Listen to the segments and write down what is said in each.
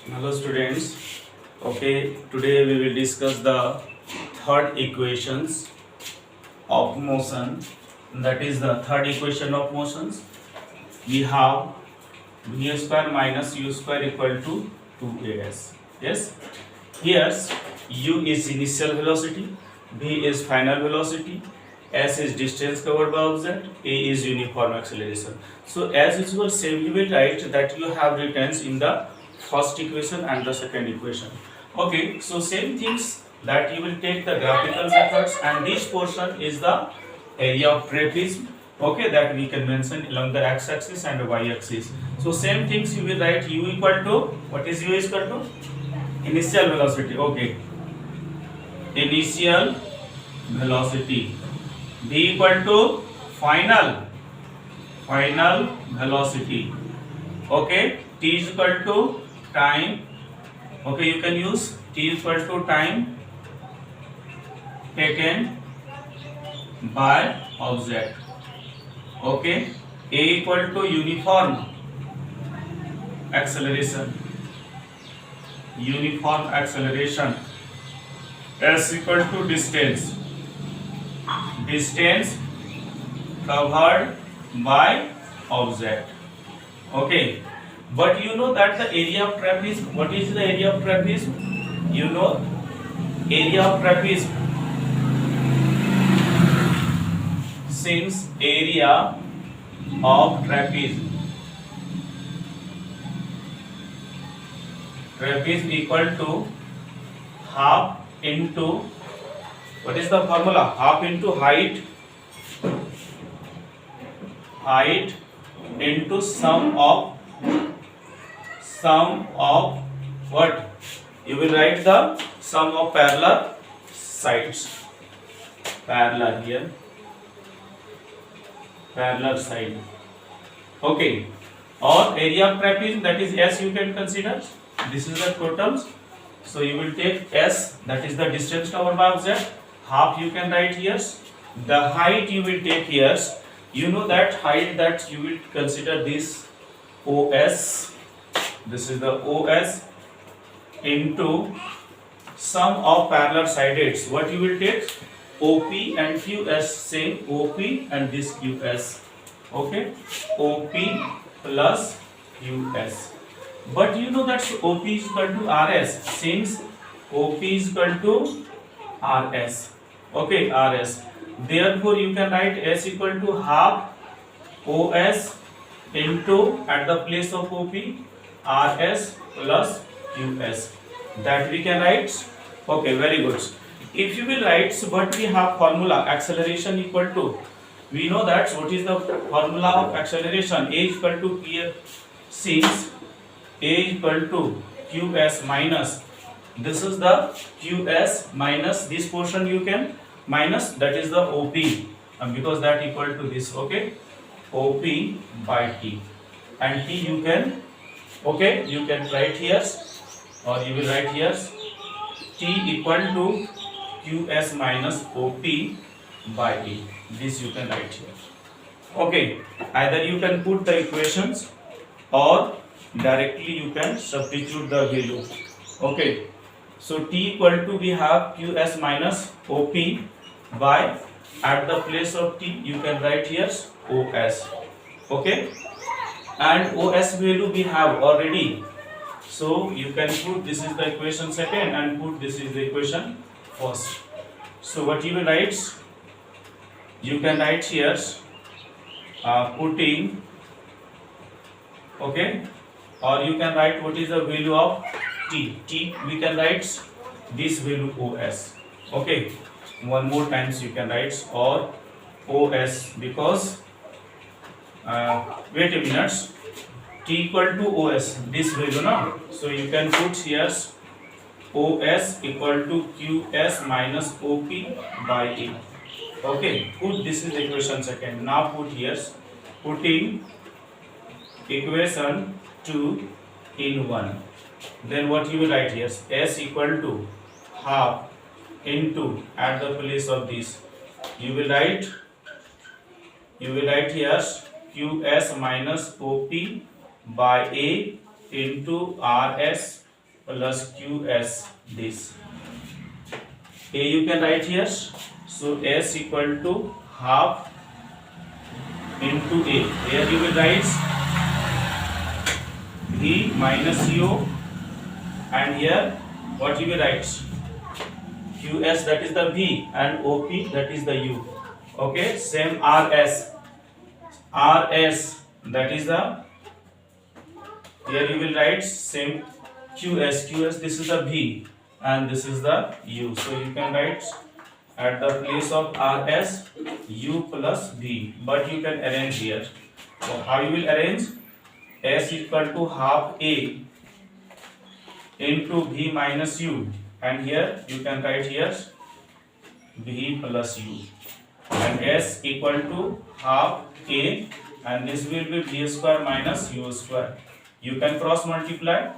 Hello students. Okay, today we will discuss the third equations of motion. That is the third equation of motions. We have v square minus u square equal to 2as. Yes. Here u is initial velocity, v is final velocity, s is distance covered by object, a is uniform acceleration. So as usual, same you will write that you have written in the first equation and the second equation. Okay, so same things that you will take the graphical methods, and this portion is the area of trapezium. Okay, that we can mention along the x-axis and the y-axis. So same things you will write u equal to, what is u is equal to? Initial velocity. Okay, initial velocity. V equal to final velocity. Okay, t is equal to time. Okay, you can use t is equal to time taken by object. Okay, a equal to uniform acceleration. S equal to distance covered by object. Okay, but you know that the area of trapezium, what is the area of trapezium? You know, area of trapezium, since area of trapezium equal to half into, what is the formula? Half into height into sum of what? You will write the sum of parallel sides. Parallel here. Parallel side. Okay. Or area of trapezium, that is S, you can consider. This is the totals. So you will take S, that is the distance covered by object. Half you can write here. The height you will take here. You know that height that you will consider this OS. This is the OS into sum of parallel sideds. What you will take? OP and QS. Same OP and this QS. Okay, OP plus QS. But you know that OP is equal to RS, since OP is equal to RS. Okay, RS. Therefore, you can write S equal to half OS into, at the place of OP, RS plus QS. That we can write. Okay, very good. If you will write, so what we have formula, acceleration equal to, we know that what is the formula of acceleration? A is equal to P, since A is equal to QS minus, this is the QS minus this portion you can minus, that is the OP, because that equal to this. Okay, OP by T, and T you can, okay, you can write here, or you will write here T equal to QS minus OP by T. This you can write here. Okay, either you can put the equations or directly you can substitute the value. Okay, so T equal to, we have QS minus OP by, at the place of T you can write here OS. Okay, and OS value we have already, so you can put, this is the equation second, and put this is the equation first. So what you will write? You can write here putting, okay, or you can write what is the value of T. T we can write this value OS. Okay, one more times you can write, or OS, because wait a minute, T equal to OS, this value now. So you can put here OS equal to QS minus OP by T. Okay, put this is the equation second. Now put here, putting equation 2 in 1. Then what you will write here? S equal to half into, at the place of this you will write here QS minus OP by A into RS plus qs this. A you can write here, so s equal to half into a. Here you will write v minus u, and here what you will write, qs that is the v and op that is the u. Okay, same rs that is the, here you will write same qs this is the v and this is the u, so you can write at the place of rs u plus v, but you can arrange here. So how you will arrange, s equal to half a into v minus u, and here you can write here v plus u, and s equal to half a, and this will be v square minus u square. You can cross multiply,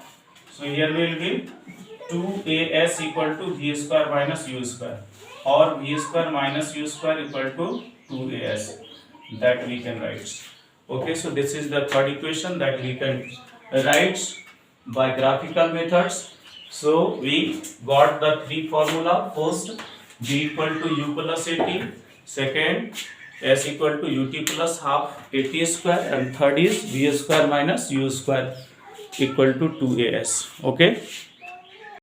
so here will be 2as equal to v square minus u square, or v square minus u square equal to 2as, that we can write. Okay, so this is the third equation that we can write by graphical methods. So we got the three formula. First, v equal to u plus at, second s equal to ut plus half at square, and third is v square minus u square equal to 2as. Okay.